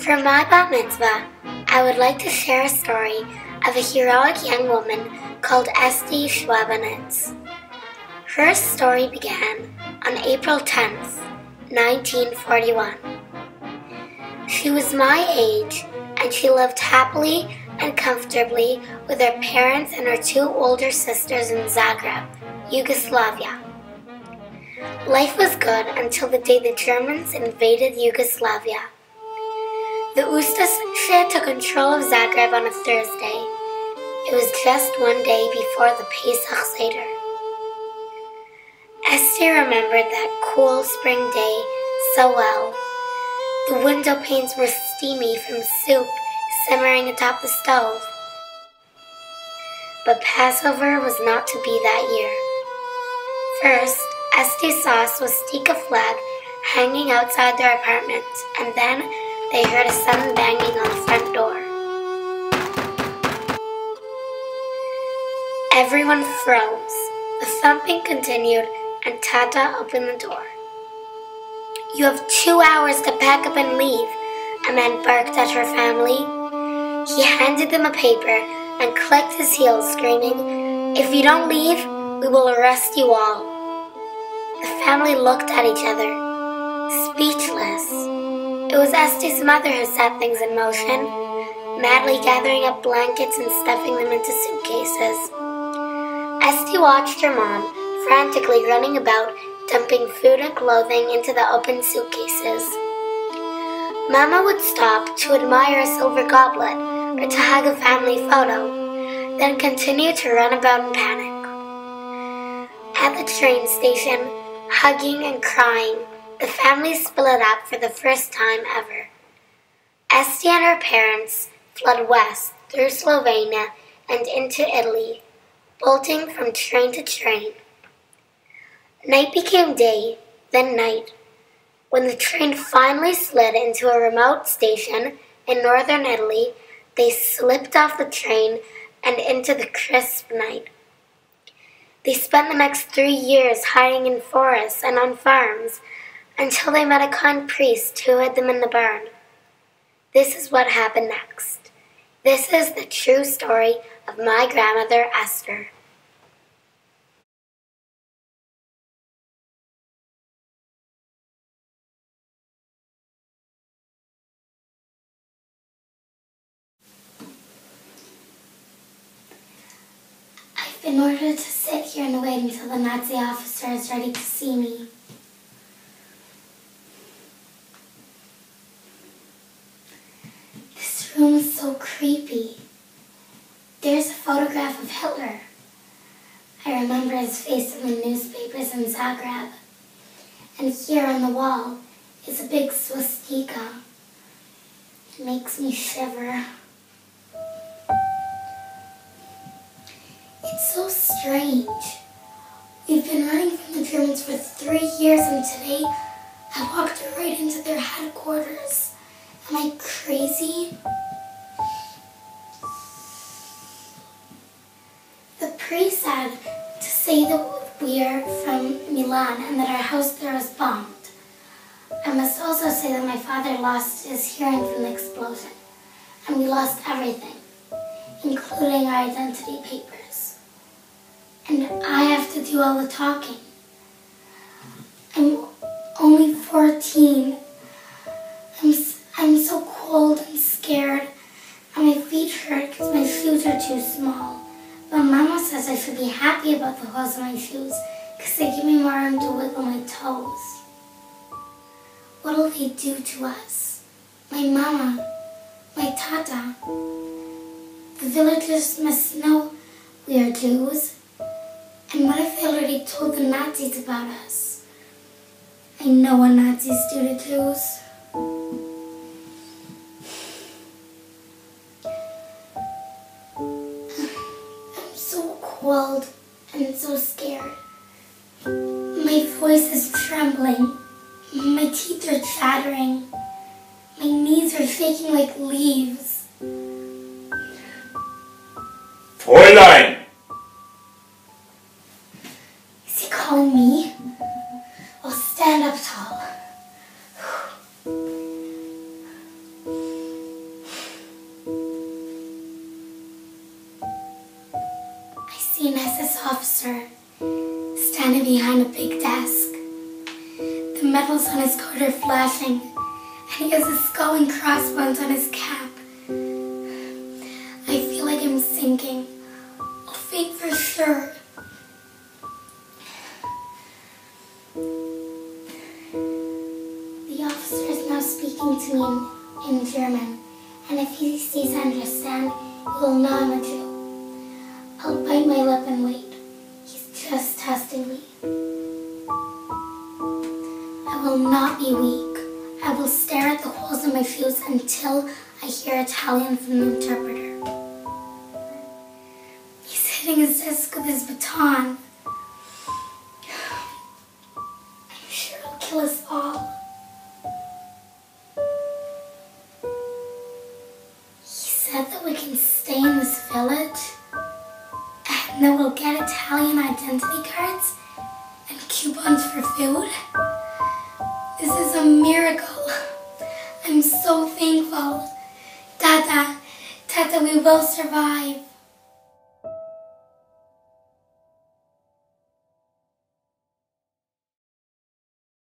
For my bat mitzvah, I would like to share a story of a heroic young woman called Esti Schwabenitz. Her story began on April 10th, 1941. She was my age, and she lived happily and comfortably with her parents and her two older sisters in Zagreb, Yugoslavia. Life was good until the day the Germans invaded Yugoslavia. The Ustaše took control of Zagreb on a Thursday. It was just one day before the Pesach Seder. Esti remembered that cool spring day so well. The window panes were steamy from soup simmering atop the stove. But Passover was not to be that year. First, Esti saw a swastika flag hanging outside their apartment, and then they heard a sudden banging on the front door. Everyone froze. The thumping continued, and Tata opened the door. "You have 2 hours to pack up and leave," a man barked at her family. He handed them a paper and clicked his heels, screaming, "If you don't leave, we will arrest you all." The family looked at each other, speechless. It was Esti's mother who set things in motion, madly gathering up blankets and stuffing them into suitcases. Esti watched her mom frantically running about, dumping food and clothing into the open suitcases. Mama would stop to admire a silver goblet or to hug a family photo, then continue to run about in panic. At the train station, hugging and crying, the family split up for the first time ever. Esti and her parents fled west through Slovenia and into Italy, bolting from train to train. Night became day, then night. When the train finally slid into a remote station in northern Italy, they slipped off the train and into the crisp night. They spent the next 3 years hiding in forests and on farms until they met a kind priest who hid them in the barn. This is what happened next. This is the true story of my grandmother, Esther. I've been ordered to sit here and wait until the Nazi officer is ready to see me. This room is so creepy. There's a photograph of Hitler. I remember his face in the newspapers in Zagreb. And here on the wall is a big swastika. It makes me shiver. It's so strange. We've been running from the Germans for 3 years, and today I walked right into their headquarters. Am I crazy? The priest said to say that we are from Milan and that our house there was bombed. I must also say that my father lost his hearing from the explosion, and we lost everything, including our identity papers. And I have to do all the talking. I'm only 14. I'm so cold and scared, and my feet hurt because my shoes are too small. But Mama says I should be happy about the holes in my shoes because they give me more room to wiggle my toes. What'll they do to us? My Mama, my Tata. The villagers must know we are Jews. And what if they already told the Nazis about us? I know what Nazis do to Jews. I'm so cold and so scared. My voice is trembling. My teeth are chattering. My knees are shaking like leaves. Fräulein! Is he calling me? I'll stand up tall. officer standing behind a big desk. The metals on his coat are flashing, and he has a skull and crossbones on his cap. I feel like I'm sinking. I'll faint for sure. The officer is now speaking to me in German, and if he sees I understand, he will know I'm a Jew. I'll bite my lip and wait. He's just testing me. I will not be weak. I will stare at the holes in my shoes until I hear Italian from the interpreter. He's hitting his desk with his baton. I'm sure he'll kill us all. He said that we can stay in this village and that we'll get Italian identity cards and coupons for food. This is a miracle. I'm so thankful. Tata, we will survive.